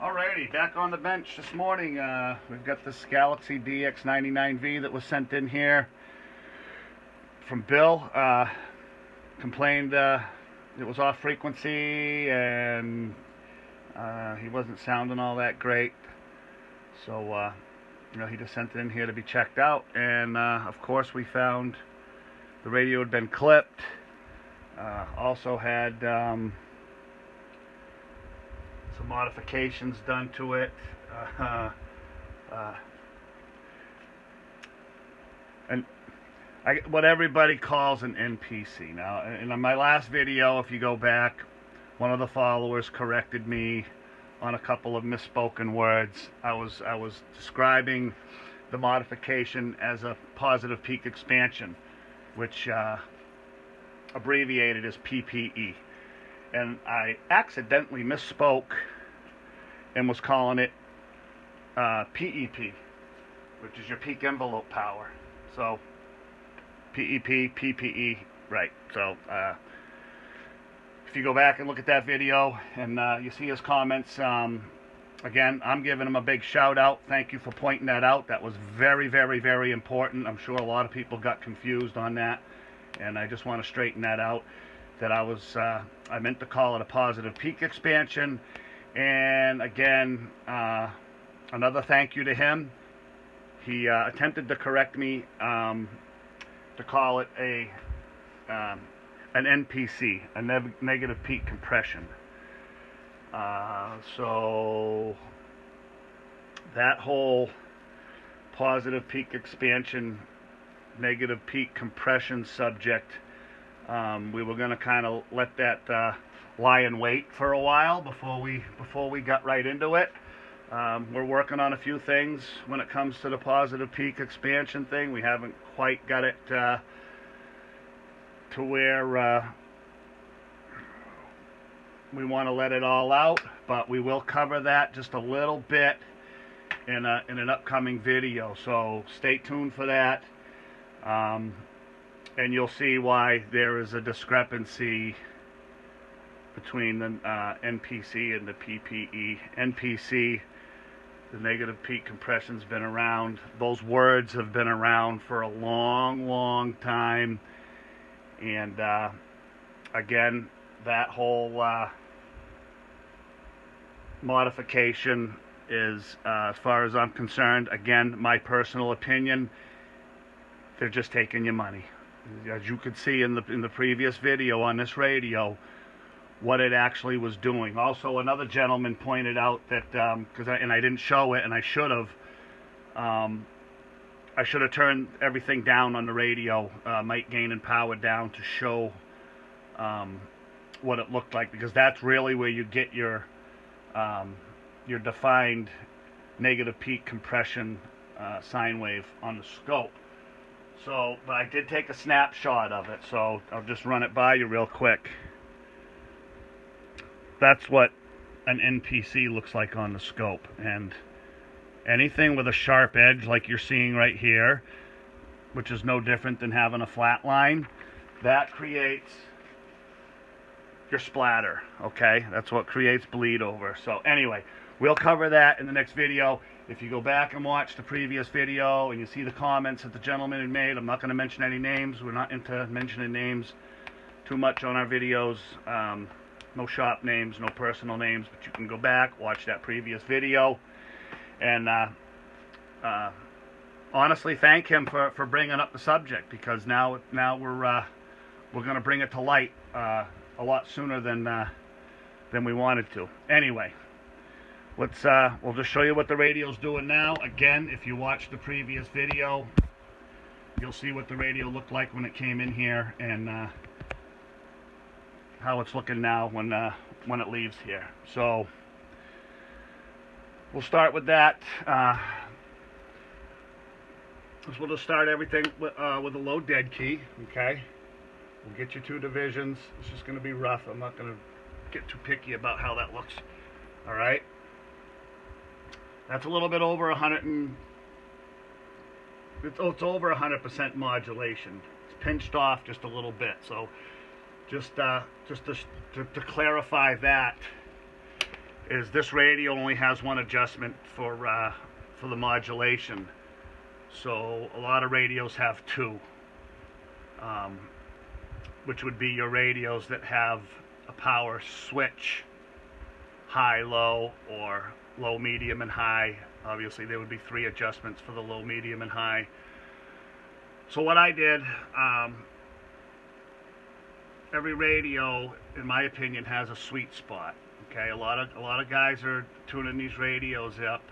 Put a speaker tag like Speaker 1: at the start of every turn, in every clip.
Speaker 1: Alrighty, back on the bench this morning. We've got this Galaxy DX99V that was sent in here from Bill. Complained it was off frequency and he wasn't sounding all that great. So, he just sent it in here to be checked out. And, of course, we found the radio had been clipped. Also had some modifications done to it. And what everybody calls an NPC. Now, in my last video, if you go back, one of the followers corrected me on a couple of misspoken words. I was describing the modification as a positive peak expansion, which abbreviated as PPE. And I accidentally misspoke and was calling it PEP, which is your peak envelope power. So PEP, PPE, right. So if you go back and look at that video and you see his comments, again, I'm giving him a big shout out. Thank you for pointing that out. That was very, very, very important. I'm sure a lot of people got confused on that, and I just want to straighten that out. That I meant to call it a positive peak expansion. And again, another thank you to him. He attempted to correct me to call it an NPC, a negative peak compression. So that whole positive peak expansion, negative peak compression subject, we were going to kind of let that lie in wait for a while before we got right into it. We're working on a few things when it comes to the positive peak expansion thing. We haven't quite got it to where we want to let it all out, but we will cover that just a little bit in an upcoming video. So stay tuned for that. And you'll see why there is a discrepancy between the NPC and the PPE. NPC, the negative peak compression's been around. Those words have been around for a long, long time. And again, that whole modification is, as far as I'm concerned, again, my personal opinion, they're just taking your money. As you could see in the previous video on this radio, what it actually was doing. Also, another gentleman pointed out that I didn't show it, and I should have. I should have turned everything down on the radio, mic gain and power down, to show what it looked like, because that's really where you get your defined negative peak compression sine wave on the scope. So, but I did take a snapshot of it, so I'll just run it by you real quick. That's what an NPC looks like on the scope. And anything with a sharp edge like you're seeing right here, which is no different than having a flat line, that creates your splatter, okay? That's what creates bleed over. So anyway, we'll cover that in the next video. If you go back and watch the previous video and you see the comments that the gentleman had made, I'm not going to mention any names. We're not into mentioning names too much on our videos. No shop names, no personal names, but you can go back, watch that previous video, and honestly thank him for bringing up the subject, because now we're going to bring it to light a lot sooner than we wanted to. Anyway. We'll just show you what the radio's doing now. Again, if you watch the previous video, you'll see what the radio looked like when it came in here, and how it's looking now when it leaves here. So we'll start with that. We'll just start everything with a low dead key. Okay, we'll get you 2 divisions. It's just going to be rough. I'm not going to get too picky about how that looks. All right. That's a little bit over 100 it's over 100% modulation. It's pinched off just a little bit. So just to clarify that, is this radio only has one adjustment for the modulation. So a lot of radios have two, which would be your radios that have a power switch, high, low, or low, medium, and high. Obviously, there would be three adjustments for the low, medium, and high. So what I did, every radio, in my opinion, has a sweet spot. Okay, a lot of guys are tuning these radios up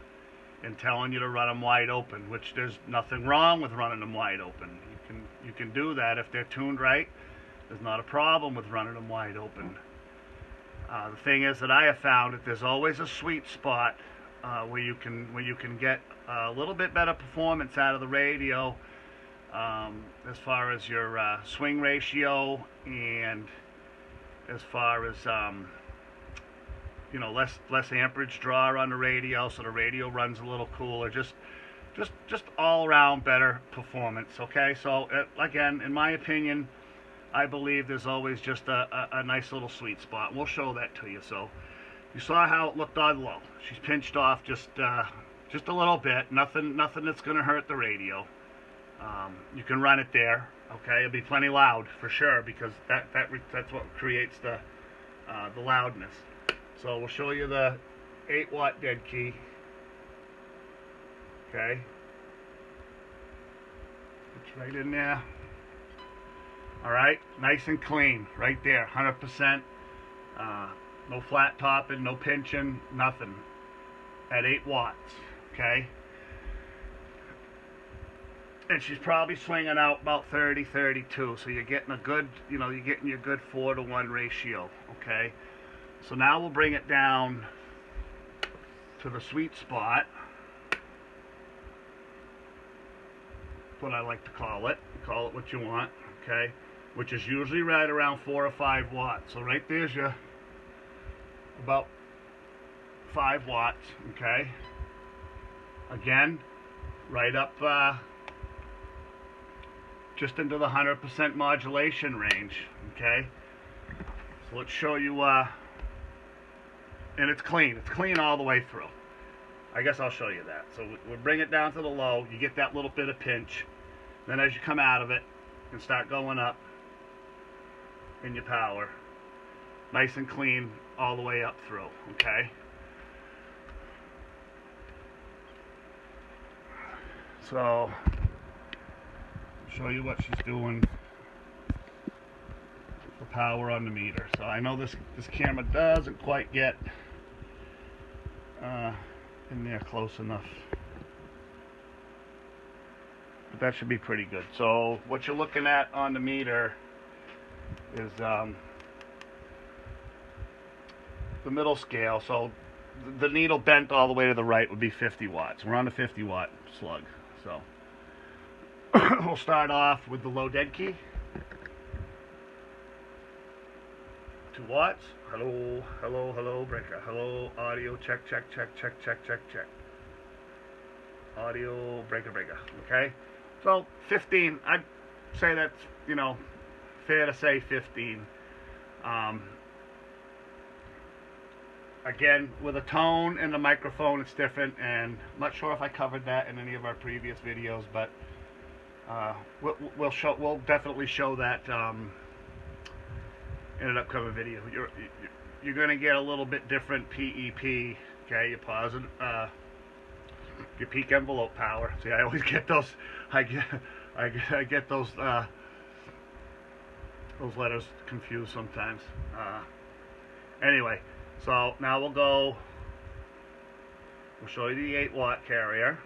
Speaker 1: and telling you to run them wide open, which there's nothing wrong with running them wide open. You can do that if they're tuned right. There's not a problem with running them wide open. The thing is that I have found that there's always a sweet spot where you can get a little bit better performance out of the radio, as far as your swing ratio, and as far as less amperage draw on the radio, so the radio runs a little cooler. Just all around better performance. Okay, so again, in my opinion, I believe there's always just a nice little sweet spot. We'll show that to you. So you saw how it looked on low. She's pinched off just a little bit. Nothing that's going to hurt the radio. You can run it there. Okay, it'll be plenty loud for sure, because that's what creates the loudness. So we'll show you the 8-watt dead key. Okay, it's right in there. All right, nice and clean right there, 100%. No flat topping, no pinching, nothing. At 8 watts. Okay. And she's probably swinging out about 30, 32. So you're getting a good, you're getting your good 4-to-1 ratio. Okay. So now we'll bring it down to the sweet spot. That's what I like to call it. Call it what you want. Okay. Which is usually right around 4 or 5 watts. So right there's your about 5 watts. Okay. Again, right up just into the 100% modulation range. Okay. So let's show you, and it's clean. It's clean all the way through. I guess I'll show you that. So we'll bring it down to the low. You get that little bit of pinch. Then as you come out of it and start going up in your power, nice and clean all the way up through. Okay. So show you what she's doing for power on the meter. So I know this camera doesn't quite get in there close enough, but that should be pretty good. So what you're looking at on the meter is the middle scale. So the needle bent all the way to the right would be 50 watts. We're on the 50 watt slug. So we'll start off with the low dead key. 2 watts. Hello, hello, hello, breaker. Hello, audio, check, check, check, check, check, check, check. Audio, breaker, breaker. Okay? So 15, I'd say that's, fair to say 15. Again, with a tone and the microphone, it's different, and I'm not sure if I covered that in any of our previous videos, but we'll definitely show that in an upcoming video. You're going to get a little bit different PEP. Okay, your positive, your peak envelope power. See, I always get those. I get those letters confused sometimes. Anyway, so now we'll show you the 8-watt carrier.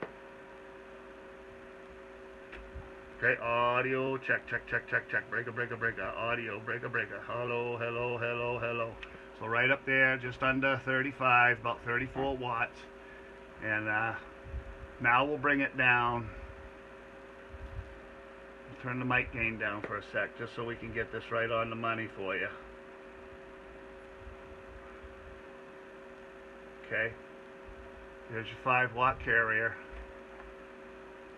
Speaker 1: Okay, audio, check, check, check, check, check, breaker, breaker, breaker, audio, breaker, breaker, hello, hello, hello, hello. So right up there, just under 35, about 34 watts. And now we'll bring it down. Turn the mic gain down for a sec, just so we can get this right on the money for you. Okay, here's your 5-watt carrier.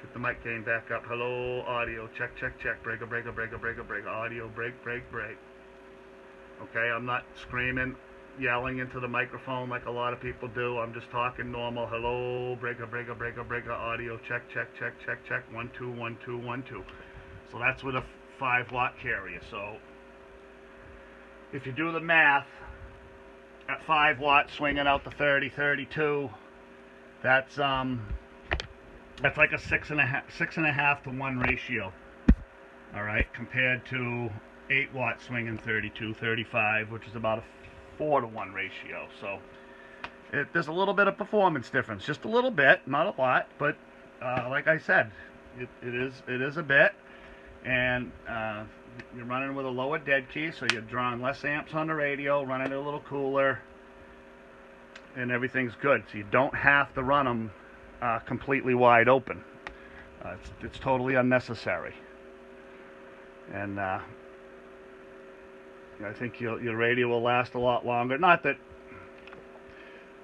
Speaker 1: Get the mic gain back up. Hello, audio, check, check, check, breaker, breaker, breaker, breaker, breaker, audio, break, break, break. Okay, I'm not screaming. yelling into the microphone like a lot of people do. I'm just talking normal. Hello, breaker, audio, check, 1 2 1 2 1 2. So that's with a 5-watt carrier. So if you do the math, at 5 watts swinging out to 30, 32, that's like a 6.5 to 1 ratio. All right, compared to 8 watts swinging 32, 35, which is about a 4 to 1 ratio. So there's a little bit of performance difference, just a little bit, not a lot, but like I said, it is a bit, and you're running with a lower dead key, so you're drawing less amps on the radio, running it a little cooler, and everything's good. So you don't have to run them completely wide open. It's totally unnecessary. And I think your radio will last a lot longer. Not that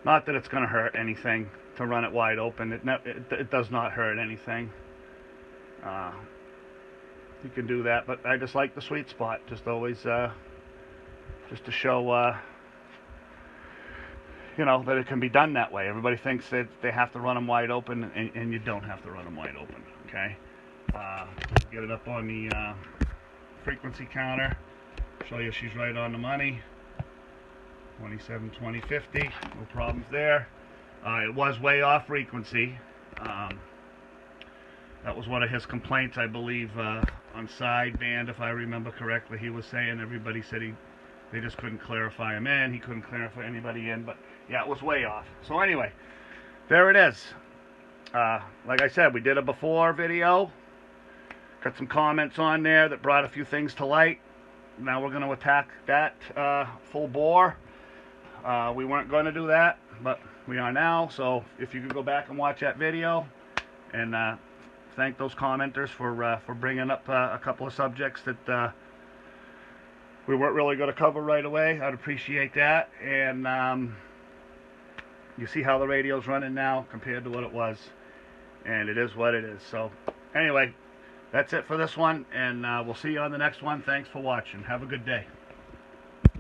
Speaker 1: it's going to hurt anything to run it wide open. It does not hurt anything. You can do that, but I just like the sweet spot. Just always, just to show, that it can be done that way. Everybody thinks that they have to run them wide open, and you don't have to run them wide open. Okay. Get it up on the frequency counter. Show you she's right on the money. 27, 20, 50. No problems there. It was way off frequency. That was one of his complaints, I believe, on sideband, if I remember correctly. He was saying everybody said they just couldn't clarify him in. He couldn't clarify anybody in, but yeah, it was way off. So anyway, there it is. Like I said, we did a before video. Got some comments on there that brought a few things to light. Now we're going to attack that full bore. We weren't going to do that, but we are now. So if you could go back and watch that video, and thank those commenters for bringing up a couple of subjects that we weren't really going to cover right away. I'd appreciate that. And you see how the radio's running now compared to what it was, and it is what it is. So anyway, that's it for this one, and we'll see you on the next one. Thanks for watching. Have a good day.